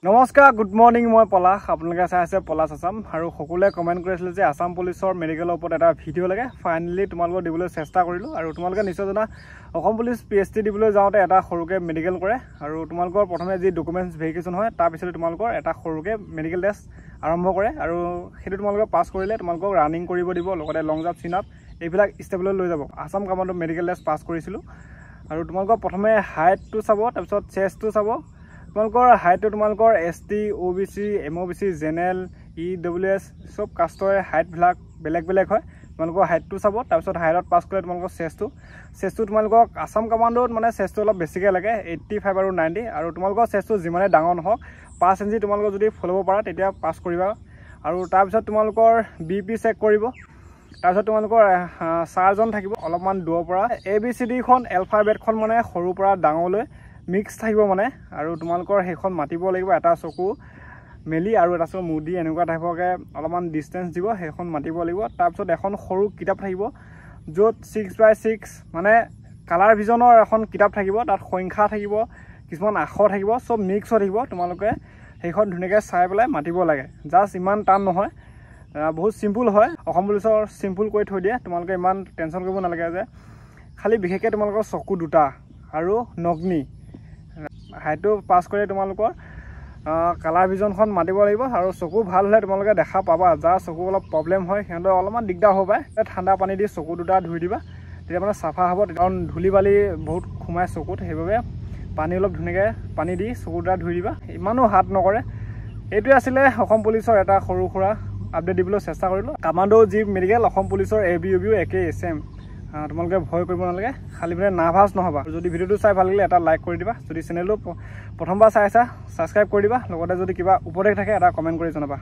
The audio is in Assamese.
নমস্কাৰ গুড মৰ্নিং মই পলাশ আপোনালোকে চাই আছে পলাশ আসাম আৰু সকলোৱে কমেন্ট কৰিছিল যে আসাম পুলিচৰ মেডিকেলৰ ওপৰত এটা ভিডিঅ' লাগে ফাইনালি তোমালোকক দিবলৈ চেষ্টা কৰিলোঁ আৰু তোমালোকে নিশ্চয় জানা অসম পুলিচ PST দিবলৈ যাওঁতে এটা সৰুকে মেডিকেল কৰে আৰু তোমালোকৰ প্ৰথমে যি ডকুমেন্টছ ভেৰিফিকেশ্যন হয় তাৰ পিছতে তোমালোকৰ এটা সৰুকে মেডিকেল টেষ্ট আৰম্ভ কৰে আৰু সেইটো তোমালোকে পাছ কৰিলে তোমালোকক ৰানিং কৰিব দিব লগতে লং জাম্প চিন আপ এইবিলাক ষ্টেপলৈ লৈ যাব আসাম কামাণ্ডো মেডিকেল টেষ্ট পাছ কৰিছিলোঁ আৰু তোমালোকক প্ৰথমে হাইটটো চাব তাৰপিছত চেষ্টটো চাব তোমালোকৰ হাইটটো তোমালোকৰ ST OBC MOBC general EWS সব কাষ্টৰ হাইটবিলাক বেলেগ বেলেগ হয় তোমালোকৰ হাইটটো চাব তাৰপিছত হাইটত পাছ কৰিলে তোমালোকৰ চেষ্টটো তোমালোকক আসাম কামাণ্ডোত মানে চেষ্টটো অলপ বেছিকৈ লাগে 85 আৰু 90 আৰু তোমালোকৰ চেষ্টটো যিমানে ডাঙৰ নহওক 5 ইঞ্চি তোমালোকৰ যদি ফ'ল'ব পাৰা তেতিয়া পাছ কৰিবা আৰু তাৰপিছত তোমালোকৰ BP চেক কৰিব তাৰপিছত তোমালোকৰ চাৰ্জন থাকিব অলপমান দূৰৰ পৰা ABCD খন এলফাবেটখন মানে সৰুৰ পৰা ডাঙৰলৈ মিক্স থাকিব মানে আৰু তোমালোকৰ সেইখন মাতিব লাগিব এটা চকু মেলি আৰু এটা চকু মুদি এনেকুৱা টাইপৰকে অলপমান ডিসটেন্স দিব সেইখন মাতিব লাগিব তাৰপিছত এখন সৰু কিতাপ থাকিব য'ত 6x6 মানে কালাৰ ভিজনৰ এখন কিতাপ থাকিব তাত সংখ্যা থাকিব কিছুমান আখৰ থাকিব সব মিক্স হৈ থাকিব তোমালোকে সেইখন ধুনীয়াকৈ চাই পেলাই মাতিব লাগে জাস্ট ইমান টান নহয় বহুত সিম্পল হয় অসম পুলিচৰ সিম্পল কৰি থৈ দিয়ে তোমালোকে ইমান টেনচন কৰিব নালাগে যে খালি বিশেষকৈ তোমালোকৰ চকু দুটা আৰু নগ্নি হাইটটো পাছ কৰি তোমালোকৰ কালাৰ ভিজনখন মাতিব লাগিব আৰু চকু ভাল হ'লে তোমালোকে দেখা পাবা যাৰ চকু অলপ প্ৰব্লেম হয় সিহঁতৰ অলপমান দিগদাৰ হ'ব পাৰে ঠাণ্ডা পানী দি চকু দুটা ধুই দিবা তেতিয়া মানে চাফা হ'ব কাৰণ ধূলি বালি বহুত সোমাই চকুত সেইবাবে পানী অলপ ধুনীয়াকৈ পানী দি চকু দুটা ধুই দিবা ইমানো হাত নকৰে এইটোৱে আছিলে অসম পুলিচৰ এটা সৰু সুৰা আপডেট দিবলৈ চেষ্টা কৰিলোঁ কামাণ্ডো যি মেডিকেল অসম পুলিচৰ ABUBও একেই চেম তোমালোকে ভয় কৰিব নালাগে খালি মানে নাৰ্ভাছ নহবা যদি ভিডিঅ'টো চাই ভাল লাগিলে এটা লাইক কৰি দিবা যদি চেনেলটো প্ৰথমবাৰ চাই আছা ছাবস্ক্ৰাইব কৰি দিবা লগতে যদি কিবা উপদেশ থাকে এটা কমেণ্ট কৰি জনাবা